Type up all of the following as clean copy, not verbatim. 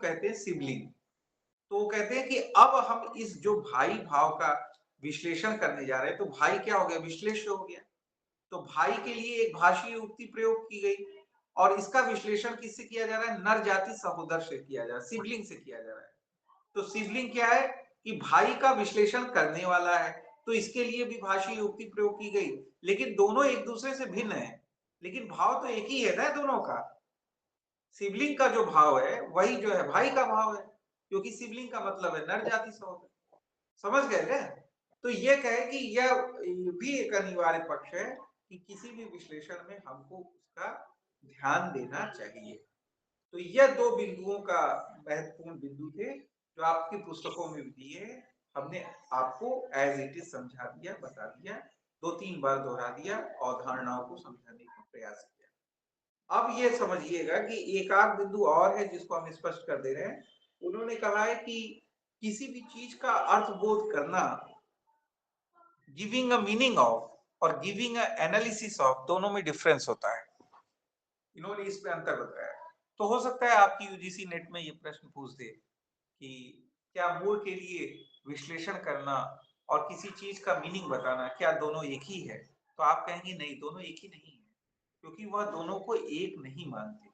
कहते हैं सिबलिंग। तो वो कहते हैं कि अब हम इस जो भाई भाव का विश्लेषण करने जा रहे हैं, तो भाई क्या हो गया, विश्लेष्य हो गया। तो भाई के लिए एक भाषीय युक्ति प्रयोग की गई और इसका विश्लेषण किससे किया जा रहा है, नर जाति सहोदर से किया जा रहा है, सिबलिंग से किया जा रहा है। तो सिबलिंग क्या है कि भाई का विश्लेषण करने वाला है, तो इसके लिए भी भाषीय युक्ति प्रयोग की गई, लेकिन दोनों एक दूसरे से भिन्न है, लेकिन भाव तो एक ही है ना दोनों का। सिबलिंग का जो भाव है वही जो है भाई का भाव है, क्योंकि सिबलिंग का मतलब है नर जाति सहोदर। समझ गए क्या? तो ये कहे कि यह भी एक अनिवार्य पक्ष है कि किसी भी विश्लेषण में हमको उसका ध्यान देना चाहिए। तो यह दो बिंदुओं का महत्वपूर्ण बिंदु थे जो आपकी पुस्तकों में भी दिए, हमने आपको एज इट इज समझा दिया, बता दिया, 2-3 बार दोहरा दिया, अवधारणाओं को समझाने का प्रयास किया। अब ये समझिएगा कि एक आध बिंदु और है जिसको हम स्पष्ट कर दे रहे हैं। उन्होंने कहा है कि किसी भी चीज का अर्थबोध करना, गिविंग अ मीनिंग ऑफ और गिविंग अ एनालिसिस ऑफ, दोनों में डिफरेंस होता है। इन्होंने इसमें अंतर बताया। तो हो सकता है आपकी यूजीसी नेट में ये प्रश्न पूछ दे कि क्या मूल के लिए विश्लेषण करना और किसी चीज का मीनिंग बताना क्या दोनों एक ही है? तो आप कहेंगे नहीं, दोनों एक ही नहीं है, क्योंकि वह दोनों को एक नहीं मानते।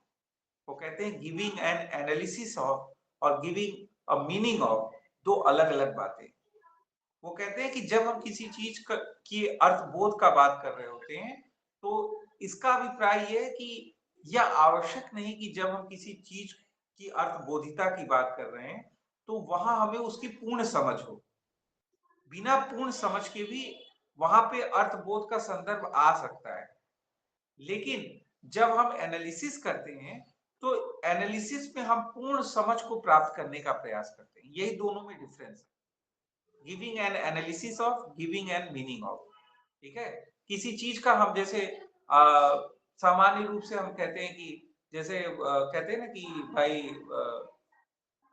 वो कहते हैं गिविंग एन एनालिसिस ऑफ और गिविंग अ मीनिंग ऑफ दो अलग अलग बातें। वो कहते हैं कि जब हम किसी चीज की अर्थबोध का बात कर रहे होते हैं, तो इसका अभिप्राय ये है कि यह आवश्यक नहीं कि जब हम किसी चीज की अर्थबोधिता की बात कर रहे हैं तो वहां हमें उसकी पूर्ण समझ हो। बिना पूर्ण समझ के भी वहां पे अर्थबोध का संदर्भ आ सकता है, लेकिन जब हम एनालिसिस करते हैं तो एनालिसिस में हम पूर्ण समझ को प्राप्त करने का प्रयास करते हैं। यही दोनों में डिफरेंस है, giving an analysis of, giving an meaning of. ठीक है, किसी चीज का हम जैसे सामान्य रूप से हम कहते हैं कि जैसे कहते हैं ना कि भाई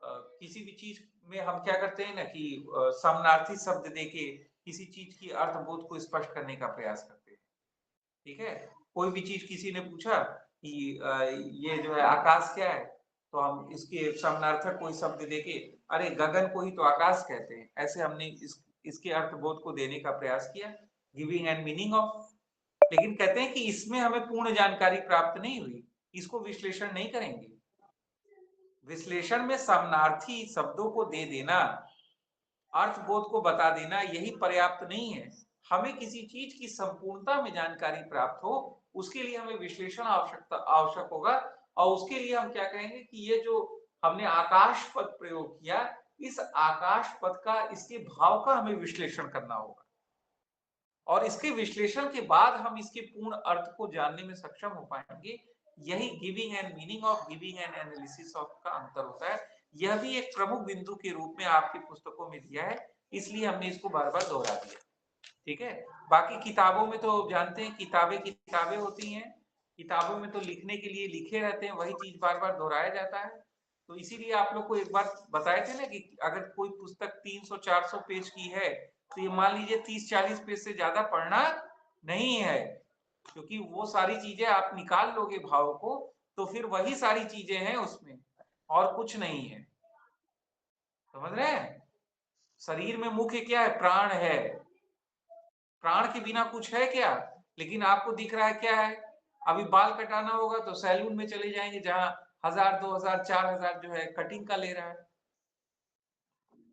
किसी भी चीज में हम क्या करते हैं ना कि समानार्थी शब्द देके किसी चीज की अर्थबोध को स्पष्ट करने का प्रयास करते हैं। ठीक है, कोई भी चीज किसी ने पूछा कि ये जो है आकाश क्या है, तो हम इसके समानार्थक कोई शब्द देके अरे गगन को ही तो आकाश कहते हैं, ऐसे हमने इसके अर्थबोध को देने का प्रयास किया, गिविंग एंड मीनिंग ऑफ। लेकिन कहते हैं कि इसमें हमें पूर्ण जानकारी प्राप्त नहीं हुई, इसको विश्लेषण नहीं करेंगे। विश्लेषण में समानार्थी शब्दों को दे देना, अर्थबोध को बता देना यही पर्याप्त नहीं है। हमें किसी चीज की संपूर्णता में जानकारी प्राप्त हो, उसके लिए हमें विश्लेषण आवश्यक होगा। और उसके लिए हम क्या कहेंगे कि ये जो हमने आकाश पद प्रयोग किया, इस आकाश पद का, इसके भाव का हमें विश्लेषण करना होगा, और इसके विश्लेषण के बाद हम इसके पूर्ण अर्थ को जानने में सक्षम हो पाएंगे। यही giving and meaning of, giving and analysis of का अंतर होता है। यह भी एक प्रमुख बिंदु के रूप में आपकी पुस्तकों में दिया है, इसलिए हमने इसको बार बार दोहरा दिया। ठीक है, बाकी किताबों में तो जानते हैं किताबें किताबें होती हैं, किताबों में तो लिखने के लिए लिखे रहते हैं, वही चीज बार बार दोहराया जाता है। तो इसीलिए आप लोग को एक बार बताए थे ना कि अगर कोई पुस्तक 300-400 पेज की है तो ये मान लीजिए 30-40 पेज से ज्यादा पढ़ना नहीं है, क्योंकि वो सारी चीजें आप निकाल लोगे भाव को, तो फिर वही सारी चीजें हैं उसमें और कुछ नहीं है। समझ रहे हैं? शरीर में मुख्य क्या है, प्राण है। प्राण के बिना कुछ है क्या? लेकिन आपको दिख रहा है क्या है, अभी बाल कटाना होगा तो सैलून में चले जाएंगे जहां 1000, 2000, 4000 जो है कटिंग का ले रहा है।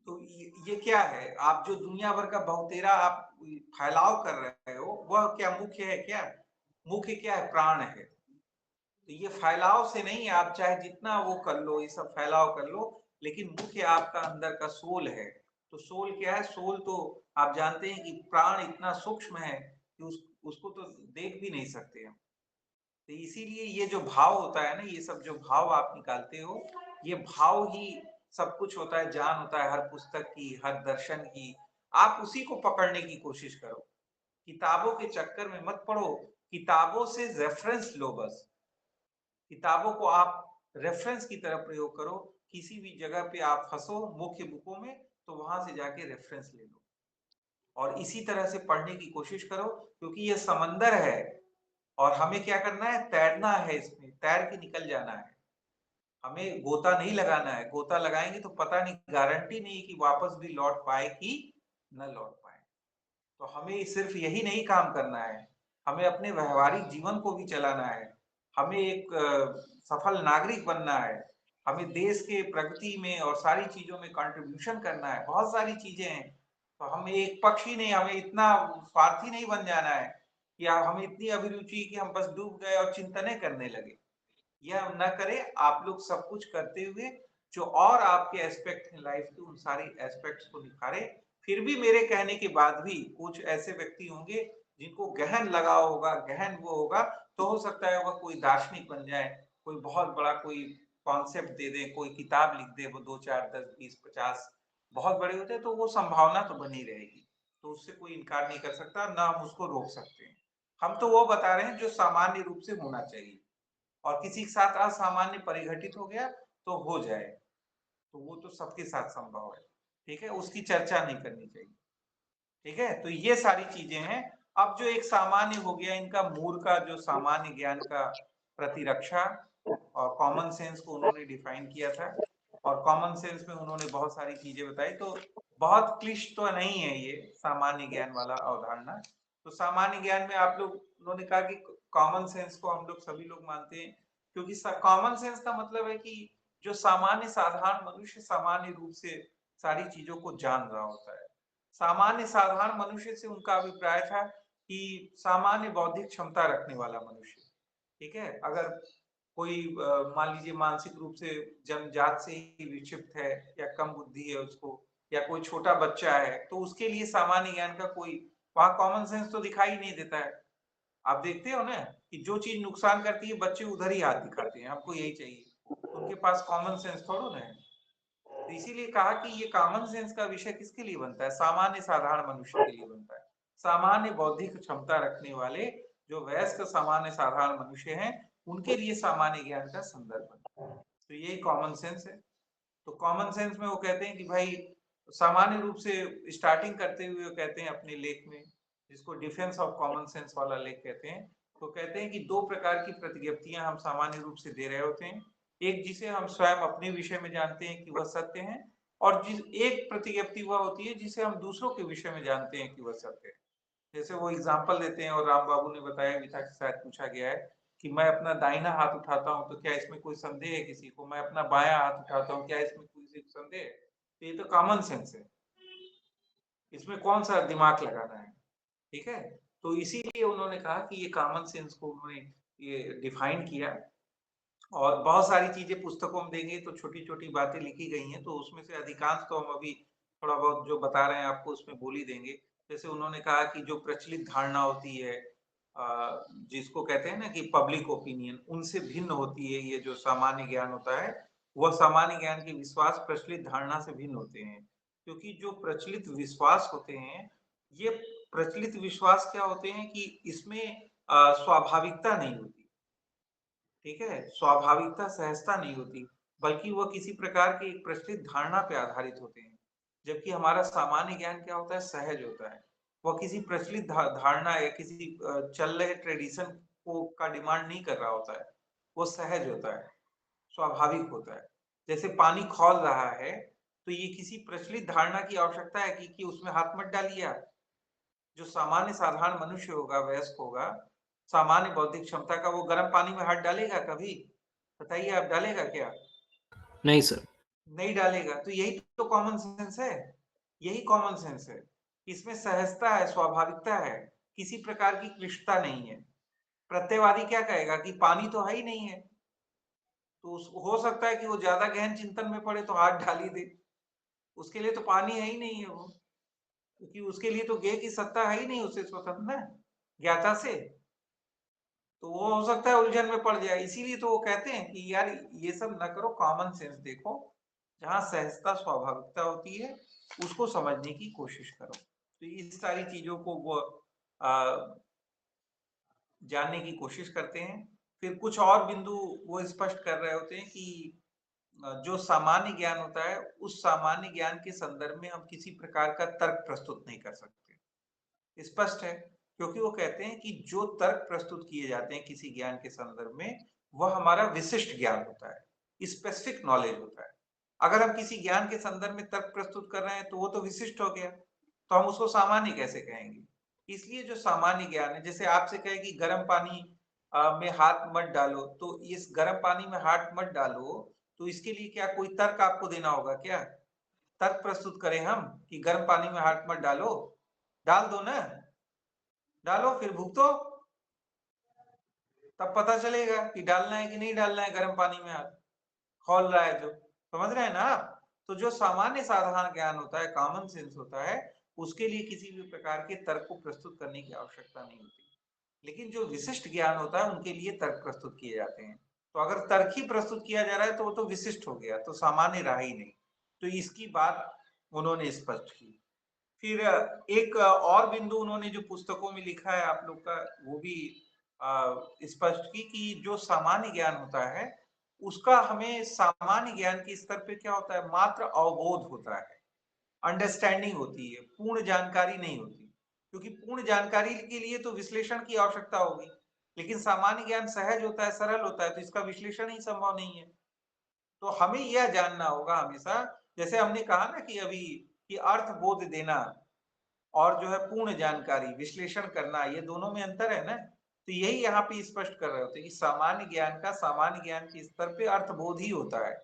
तो ये क्या है, आप जो दुनिया भर का बहुतेरा आप फैलाव कर रहे हो, वह क्या मुख्य है क्या? मुख्य क्या है, प्राण है। तो ये फैलाव से नहीं है, आप चाहे जितना वो कर लो, ये सब फैलाव कर लो, लेकिन मुख्य आपका अंदर का सोल है। तो सोल क्या है, सोल तो आप जानते हैं कि प्राण इतना सूक्ष्म है कि उसको तो देख भी नहीं सकते हम। तो इसीलिए ये जो भाव होता है ना, ये सब जो भाव आप निकालते हो, ये भाव ही सब कुछ होता है, जान होता है हर पुस्तक की, हर दर्शन की। आप उसी को पकड़ने की कोशिश करो, किताबों के चक्कर में मत पड़ो, किताबों से रेफरेंस लो बस। किताबों को आप रेफरेंस की तरह प्रयोग करो, किसी भी जगह पे आप फंसो मुख्य बुकों में तो वहां से जाके रेफरेंस ले लो और इसी तरह से पढ़ने की कोशिश करो, क्योंकि ये समंदर है और हमें क्या करना है, तैरना है, इसमें तैर के निकल जाना है। हमें गोता नहीं लगाना है, गोता लगाएंगे तो पता नहीं, गारंटी नहीं कि वापस भी लौट पाए कि न लौट पाए। तो हमें सिर्फ यही नहीं काम करना है, हमें अपने व्यवहारिक जीवन को भी चलाना है, हमें एक सफल नागरिक बनना है, हमें देश के प्रगति में और सारी चीजों में कंट्रीब्यूशन करना है, बहुत सारी चीजें हैं। तो हम एक पक्ष ही नहीं, हमें इतना स्वार्थी नहीं बन जाना है कि हमें इतनी अभिरुचि कि हम बस डूब गए और चिंतने करने लगे। यह हम ना करें, आप लोग सब कुछ करते हुए जो और आपके एस्पेक्ट हैं लाइफ के, उन सारी एस्पेक्ट्स को निखारें। फिर भी मेरे कहने के बाद भी कुछ ऐसे व्यक्ति होंगे जिनको गहन लगाव होगा, गहन वो होगा, तो हो सकता है वह कोई दार्शनिक बन जाए, कोई बहुत बड़ा कोई कॉन्सेप्ट दे दे, कोई किताब लिख दे, वो 2 4 10 20 50 बहुत बड़े होते हैं, तो वो संभावना तो बनी रहेगी। तो उससे कोई इनकार नहीं कर सकता, ना हम उसको रोक सकते हैं। हम तो वो बता रहे हैं जो सामान्य रूप से होना चाहिए, और किसी के साथ असामान्य परिघटित हो गया तो हो जाए, तो वो तो सबके साथ संभव है। ठीक है, उसकी चर्चा नहीं करनी चाहिए। ठीक है, तो ये सारी चीजें हैं। अब जो एक सामान्य हो गया, इनका मूल का जो सामान्य ज्ञान का प्रतिरक्षा और कॉमन सेंस को उन्होंने डिफाइन किया था, और कॉमन सेंस में उन्होंने बहुत सारी चीजें बताई। तो बहुत क्लिष्ट तो नहीं है ये सामान्य ज्ञान वाला अवधारणा। तो सामान्य ज्ञान में आप लोग, उन्होंने कहा कि कॉमन सेंस को हम लोग सभी लोग मानते हैं, क्योंकि कॉमन सेंस का मतलब है कि जो सामान्य साधारण मनुष्य सामान्य रूप से सारी चीजों को जान रहा होता है। सामान्य साधारण मनुष्य से उनका अभिप्राय था कि सामान्य बौद्धिक क्षमता रखने वाला मनुष्य। ठीक है, अगर कोई मान लीजिए मानसिक रूप से जन्मजात से ही विक्षिप्त है या कम बुद्धि है उसको, या कोई छोटा बच्चा है, तो उसके लिए सामान्य ज्ञान का कोई वहां कॉमन सेंस तो दिखाई नहीं देता है। आप देखते हो ना कि जो चीज नुकसान करती है बच्चे उधर ही हाथ दिखाते हैं, हमको यही चाहिए, उनके पास कॉमन सेंस थोड़ा ना है। तो इसीलिए कहा कि ये कॉमन सेंस का विषय किसके लिए बनता है, सामान्य साधारण मनुष्य के लिए बनता है। सामान्य बौद्धिक क्षमता रखने वाले जो वयस्क सामान्य साधारण मनुष्य हैं, उनके लिए सामान्य ज्ञान का संदर्भ बनता है। तो यही कॉमन सेंस है। तो कॉमन सेंस में वो कहते हैं कि भाई सामान्य रूप से स्टार्टिंग करते हुए वो कहते हैं अपने लेख में, जिसको डिफेंस ऑफ कॉमन सेंस वाला लेख कहते हैं, तो कहते हैं कि दो प्रकार की प्रतिज्ञप्तियां हम सामान्य रूप से दे रहे होते हैं। एक जिसे हम स्वयं अपने विषय में जानते हैं कि वह सत्य है, और जिस एक प्रतिज्ञप्ति वह होती है जिसे हम दूसरों के विषय में जानते हैं कि वह सत्य है। जैसे वो एग्जाम्पल देते हैं, और राम बाबू ने बताया भी था कि शायद पूछा गया है कि मैं अपना दाहिना हाथ उठाता हूँ तो क्या इसमें कोई संदेह है किसी को, मैं अपना बायां हाथ उठाता हूँ क्या इसमें कोई संदेह है। तो ये तो कॉमन सेंस है, इसमें कौन सा दिमाग लगाना है। ठीक है, तो इसीलिए उन्होंने कहा कि ये कॉमन सेंस को उन्होंने ये डिफाइन किया। और बहुत सारी चीजें पुस्तकों में देंगे तो छोटी छोटी बातें लिखी गई हैं, तो उसमें से अधिकांश तो हम अभी थोड़ा बहुत जो बता रहे हैं आपको उसमें बोल ही देंगे। जैसे उन्होंने कहा कि जो प्रचलित धारणा होती है, जिसको कहते हैं ना कि पब्लिक ओपिनियन, उनसे भिन्न होती है ये जो सामान्य ज्ञान होता है, वह सामान्य ज्ञान के विश्वास प्रचलित धारणा से भिन्न होते हैं। क्योंकि जो प्रचलित विश्वास होते हैं, ये प्रचलित विश्वास क्या होते हैं कि इसमें स्वाभाविकता नहीं होती। ठीक है, स्वाभाविकता सहजता नहीं होती, बल्कि वह किसी प्रकार की एक प्रचलित धारणा पे आधारित होते हैं। जबकि हमारा सामान्य ज्ञान क्या होता है, सहज होता है। वह किसी प्रचलित धारणा या किसी चल रहे ट्रेडिशन को का डिमांड नहीं कर रहा होता है, वो सहज होता है, स्वाभाविक होता है। जैसे पानी खौल रहा है, तो ये किसी प्रचलित धारणा की आवश्यकता है कि उसमें हाथ मत डालिए आप। जो सामान्य साधारण मनुष्य होगा, वयस्क होगा, सामान्य बौद्धिक क्षमता का, वो गर्म पानी में हाथ डालेगा कभी? बताइए, आप डालेगा क्या? नहीं सर। नहीं डालेगा। तो यही तो कॉमन सेंस है, यही कॉमन सेंस है। इसमें सहजता है, स्वाभाविकता है, किसी प्रकार की क्लिष्टता नहीं है। प्रत्ययवादी क्या कहेगा कि पानी तो है ही नहीं है, तो हो सकता है कि वो ज्यादा गहन चिंतन में पड़े तो हाथ डाल ही दे, उसके लिए तो पानी है ही नहीं है वो, क्योंकि उसके लिए तो ज्ञेय की सत्ता है ही नहीं, उससे स्वतंत्र ना, ज्ञाता से। तो वो हो सकता है उलझन में पड़ जाए। इसीलिए तो वो कहते हैं कि यार ये सब न करो, कॉमन सेंस देखो, जहाँ सहजता स्वाभाविकता होती है उसको समझने की कोशिश करो। तो इस सारी चीजों को वो जानने की कोशिश करते हैं। फिर कुछ और बिंदु वो स्पष्ट कर रहे होते हैं कि जो सामान्य ज्ञान होता है, उस सामान्य ज्ञान के संदर्भ में हम किसी प्रकार का तर्क प्रस्तुत नहीं कर सकते। स्पष्ट है, क्योंकि वो कहते हैं कि जो तर्क प्रस्तुत किए जाते हैं किसी ज्ञान के संदर्भ में, वह हमारा विशिष्ट ज्ञान होता है। स्पेसिफिक नॉलेज होता है। अगर हम किसी ज्ञान के संदर्भ में तर्क प्रस्तुत कर रहे हैं तो वो तो विशिष्ट हो गया, तो हम उसको सामान्य कैसे कहेंगे? इसलिए जो सामान्य ज्ञान है, जैसे आपसे कहे कि गर्म पानी में हाथ मत डालो, तो इस गर्म पानी में हाथ मत डालो, तो इसके लिए क्या कोई तर्क आपको देना होगा क्या? तर्क प्रस्तुत करें हम कि गर्म पानी में हाथ मत डालो? डाल दो ना, डालो फिर भुगतो, तब पता चलेगा कि डालना है कि नहीं डालना है गर्म पानी में हाथ, खौल रहा है जो। समझ रहे हैं ना आप? तो जो सामान्य साधारण ज्ञान होता है, कॉमन सेंस होता है, उसके लिए किसी भी प्रकार के तर्क को प्रस्तुत करने की आवश्यकता नहीं होती। लेकिन जो विशिष्ट ज्ञान होता है उनके लिए तर्क प्रस्तुत किए जाते हैं। तो अगर तर्क ही प्रस्तुत किया जा रहा है तो वो तो विशिष्ट हो गया, तो सामान्य रहा ही नहीं। तो इसकी बात उन्होंने स्पष्ट की। फिर एक और बिंदु उन्होंने जो पुस्तकों में लिखा है आप लोग का, वो भी स्पष्ट की कि जो सामान्य ज्ञान होता है उसका हमें सामान्य ज्ञान के स्तर पे क्या होता है, मात्र अवबोध होता है, अंडरस्टैंडिंग होती है, पूर्ण जानकारी नहीं होती। क्योंकि पूर्ण जानकारी के लिए तो विश्लेषण की आवश्यकता होगी, लेकिन सामान्य ज्ञान सहज होता है, सरल होता है, तो इसका विश्लेषण ही संभव नहीं है। तो हमें यह जानना होगा हमेशा, जैसे हमने कहा ना कि अभी कि अर्थ बोध देना और जो है पूर्ण जानकारी विश्लेषण करना, ये दोनों में अंतर है ना। तो यही यहाँ पे स्पष्ट कर रहे होते हैं कि सामान्य ज्ञान का सामान्य ज्ञान के स्तर पे अर्थबोध ही होता है,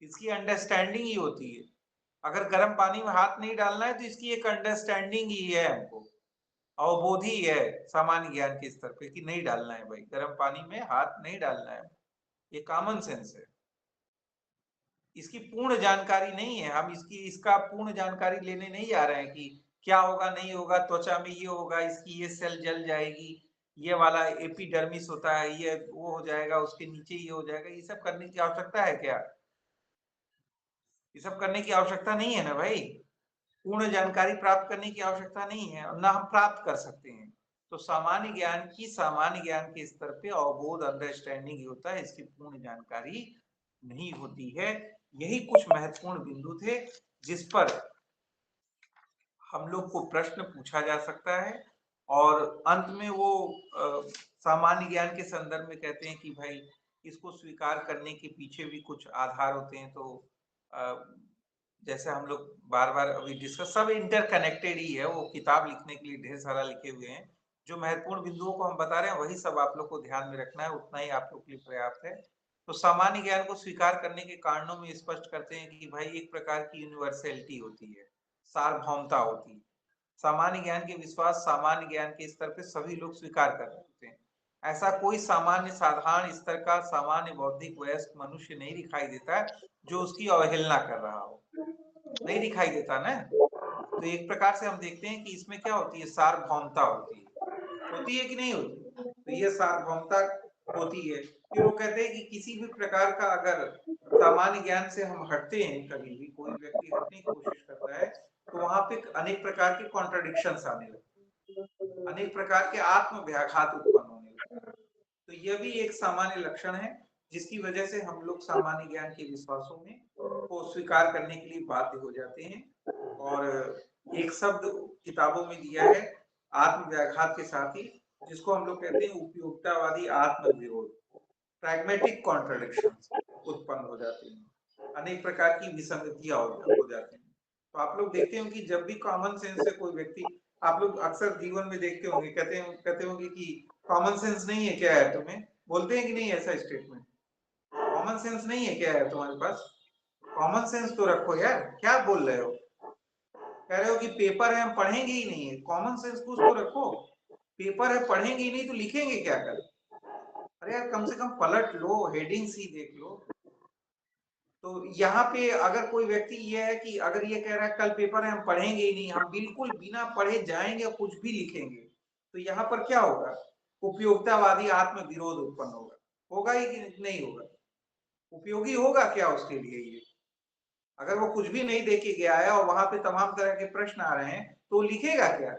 इसकी अंडरस्टैंडिंग ही होती है। अगर गर्म पानी में हाथ नहीं डालना है तो इसकी एक अंडरस्टैंडिंग ही है, हमको अवबोध ही है सामान्य ज्ञान के स्तर पे कि नहीं डालना है भाई, गर्म पानी में हाथ नहीं डालना है, ये कॉमन सेंस है। इसकी पूर्ण जानकारी नहीं है, हम इसका पूर्ण जानकारी लेने नहीं जा रहे हैं कि क्या होगा नहीं होगा, त्वचा में ये होगा, इसकी ये सेल जल जाएगी, ये वाला एपिडर्मिस होता है, ये वो हो जाएगा, उसके नीचे ये हो जाएगा, ये सब करने की आवश्यकता है क्या? ये सब करने की आवश्यकता नहीं है ना भाई। पूर्ण जानकारी प्राप्त करने की आवश्यकता नहीं है और ना हम प्राप्त कर सकते हैं। तो सामान्य ज्ञान की सामान्य ज्ञान के स्तर पे अवबोध अंडरस्टैंडिंग ही होता है, इसकी पूर्ण जानकारी नहीं होती है। यही कुछ महत्वपूर्ण बिंदु थे जिस पर हम लोग को प्रश्न पूछा जा सकता है। और अंत में वो सामान्य ज्ञान के संदर्भ में कहते हैं कि भाई इसको स्वीकार करने के पीछे भी कुछ आधार होते हैं। तो जैसे हम लोग बार बार अभी डिस्कस, सब इंटरकनेक्टेड ही है, वो किताब लिखने के लिए ढेर सारा लिखे हुए हैं। जो महत्वपूर्ण बिंदुओं को हम बता रहे हैं वही सब आप लोग को ध्यान में रखना है, उतना ही आप लोग के लिए पर्याप्त है। तो सामान्य ज्ञान को स्वीकार करने के कारणों में स्पष्ट करते हैं कि भाई एक प्रकार की यूनिवर्सैलिटी होती है, सार्वभौमता होती है। सामान्य ज्ञान के विश्वास सामान्य ज्ञान के स्तर पे सभी लोग स्वीकार कर रहे होते हैं। ऐसा कोई सामान्य साधारण स्तर का सामान्य बौद्धिक वयस्क मनुष्य नहीं दिखाई देता है जो उसकी अवहेलना कर रहा हो, नहीं दिखाई देता ना। तो एक प्रकार से हम देखते हैं कि इसमें क्या होती है, सार्वभौमता होती है कि नहीं होती? तो ये सार्वभौमता होती है। फिर वो कहते हैं कि किसी भी प्रकार का अगर सामान्य ज्ञान से हम हटते हैं, कभी भी कोई व्यक्ति हटने की कोशिश करता है तो वहां पे अनेक प्रकार के कॉन्ट्रडिक्शन आने लगते हैं, अनेक प्रकार के आत्म व्याघात उत्पन्न होने लगते हैं। तो यह भी एक सामान्य लक्षण है जिसकी वजह से हम लोग सामान्य ज्ञान के विश्वासों में को स्वीकार करने के लिए बाध्य हो जाते हैं। और एक शब्द किताबों में दिया है आत्म व्याघात के साथ ही, जिसको हम लोग कहते हैं उपयोगितावादी आत्म विरोध, प्रैग्मेटिक कॉन्ट्रडिक्शंस उत्पन्न हो जाते हैं, अनेक प्रकार की विसंगतियां हो जाती हैं। तो आप लोग देखते होंगे कि जब भी कॉमन सेंस से कोई व्यक्ति, आप लोग अक्सर जीवन में देखते होंगे, कहते होंगे कि कॉमन सेंस नहीं है क्या है तुम्हें, बोलते हैं कि नहीं ऐसा स्टेटमेंट? कॉमन सेंस नहीं है क्या है तुम्हारे पास? कॉमन सेंस तो रखो यार, क्या बोल रहे हो? कह रहे हो कि पेपर है हम पढ़ेंगे ही नहीं है, कॉमन सेंस कुछ तो रखो। पेपर है पढ़ेंगे ही नहीं तो लिखेंगे क्या कल? अरे यार कम से कम पलट लो, हेडिंग्स ही देख लो। तो यहाँ पे अगर कोई व्यक्ति ये है कि अगर ये कह रहा है कल पेपर है हम पढ़ेंगे ही नहीं, हम बिल्कुल बिना पढ़े जाएंगे और कुछ भी लिखेंगे, तो यहाँ पर क्या होगा? उपयोगितावादी आत्म विरोध उत्पन्न होगा। होगा ही कि नहीं होगा? उपयोगी होगा क्या उसके लिए ये? अगर वो कुछ भी नहीं देके गया है और वहां पे तमाम तरह के प्रश्न आ रहे हैं तो लिखेगा क्या?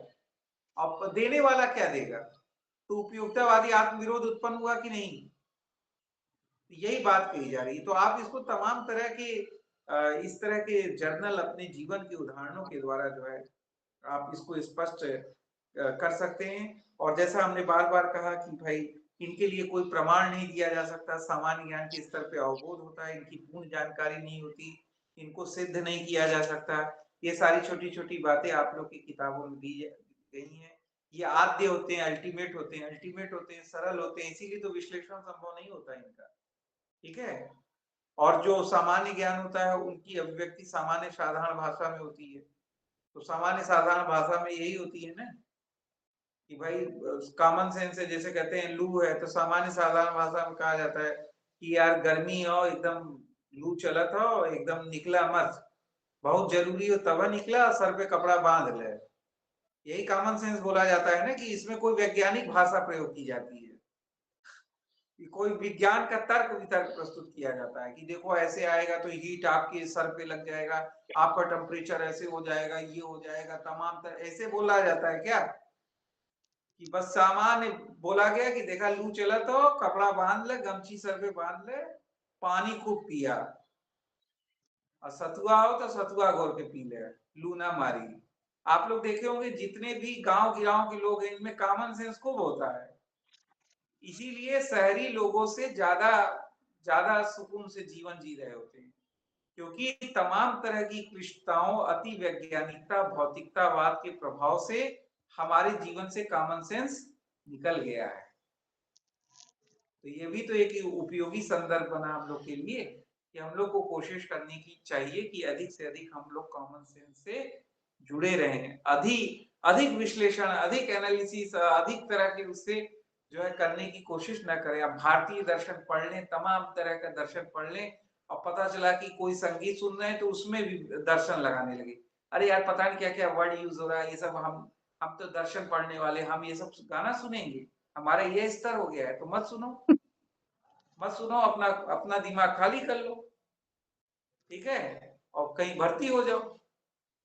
अब देने वाला क्या देगा? तो उपयोगितावादी आत्मविरोध उत्पन्न हुआ कि नहीं? यही बात कही जा रही है। तो आप इसको तमाम तरह के इस तरह के जर्नल अपने जीवन के उदाहरणों के द्वारा जो है आप इसको स्पष्ट कर सकते हैं। और जैसा हमने बार बार कहा कि भाई इनके लिए कोई प्रमाण नहीं दिया जा सकता, सामान्य ज्ञान के स्तर पे अवबोध होता है, इनकी पूर्ण जानकारी नहीं होती, इनको सिद्ध नहीं किया जा सकता। ये सारी छोटी-छोटी बातें आप लोग की किताबों में दी गई हैं। ये आद्य होते हैं, अल्टीमेट होते हैं, सरल होते हैं, इसीलिए तो विश्लेषण संभव नहीं होता इनका। ठीक है? और जो सामान्य ज्ञान होता है उनकी अभिव्यक्ति सामान्य साधारण भाषा में होती है। तो सामान्य साधारण भाषा में यही होती है ना कि भाई कॉमन सेंस है, जैसे कहते हैं लू है तो सामान्य साधारण भाषा में कहा जाता है कि यार गर्मी हो एकदम, लू चलत हो एकदम निकला मत, बहुत जरूरी हो तब निकला, सर पे कपड़ा बांध ले। यही कॉमन सेंस बोला जाता है ना, कि इसमें कोई वैज्ञानिक भाषा प्रयोग की जाती है, कि कोई विज्ञान का तर्क वितर्क प्रस्तुत किया जाता है कि देखो ऐसे आएगा तो हीट आपके सर पे लग जाएगा, आपका टेम्परेचर ऐसे हो जाएगा, ये हो जाएगा, तमाम ऐसे बोला जाता है क्या कि बस सामान्य बोला गया कि देखा लू चला तो कपड़ा बांध ले, गमछी सर पे बांध ले, पानी खूब पिया, और सतुआ हो तो सतुआ घोर के पी ले, लू ना मारी। आप लोग देखे होंगे जितने भी गांव गिराव के लोग हैं इनमें कॉमन सेंस खूब होता है, इसीलिए शहरी लोगों से ज्यादा ज्यादा सुकून से जीवन जी रहे होते हैं, क्योंकि तमाम तरह की क्लिष्टताओं, अति वैज्ञानिकता, भौतिकतावाद के प्रभाव से हमारे जीवन से कॉमन सेंस निकल गया है। तो ये भी तो एक उपयोगी संदर्भ बना हम लोग के लिए कि हम लोग को कोशिश करने की चाहिए कि अधिक से अधिक हम लोग कॉमन सेंस से जुड़े रहें, अधिक अधिक विश्लेषण, अधिक एनालिसिस, अधिक तरह के उससे जो है करने की कोशिश न करें। अब भारतीय दर्शन पढ़ लें, तमाम तरह का दर्शन पढ़ लें, और पता चला कि कोई संगीत सुन रहे हैं तो उसमें भी दर्शन लगाने लगे, अरे यार पता नहीं क्या क्या वर्ड यूज हो रहा है, ये सब हम तो दर्शन पढ़ने वाले, हम ये सब गाना सुनेंगे, हमारा ये स्तर हो गया है, तो मत सुनो, मत सुनो, अपना अपना दिमाग खाली कर लो, ठीक है, और कहीं भर्ती हो जाओ।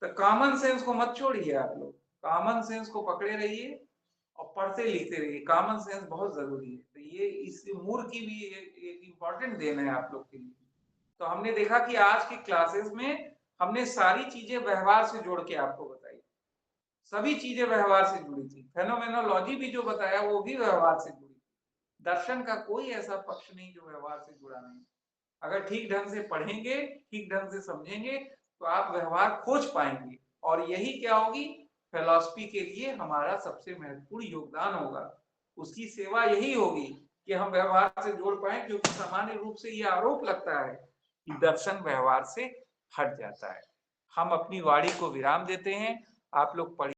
तो कॉमन सेंस को मत छोड़िए आप लोग, कॉमन सेंस को पकड़े रहिए और पढ़ते लिखते रहिए, कॉमन सेंस बहुत जरूरी है। तो ये इस मूर की भी एक इम्पोर्टेंट देन है आप लोग के लिए। तो हमने देखा कि आज की क्लासेस में हमने सारी चीजें व्यवहार से जोड़ के आपको बताई, सभी चीजें व्यवहार से जुड़ी थी, फेनोमेनोलॉजी भी जो बताया वो भी व्यवहार से जुड़ी, दर्शन का कोई ऐसा पक्ष नहीं जो व्यवहार से जुड़ा नहीं। अगर ठीक ढंग से पढ़ेंगे, ठीक ढंग से समझेंगे तो आप व्यवहार खोज पाएंगे, और यही क्या होगी, फिलॉसफी के लिए हमारा सबसे महत्वपूर्ण योगदान होगा, उसकी सेवा यही होगी कि हम व्यवहार से जोड़ पाए, क्योंकि सामान्य रूप से ये आरोप लगता है कि दर्शन व्यवहार से हट जाता है। हम अपनी वाणी को विराम देते हैं, आप लोग पढ़िए।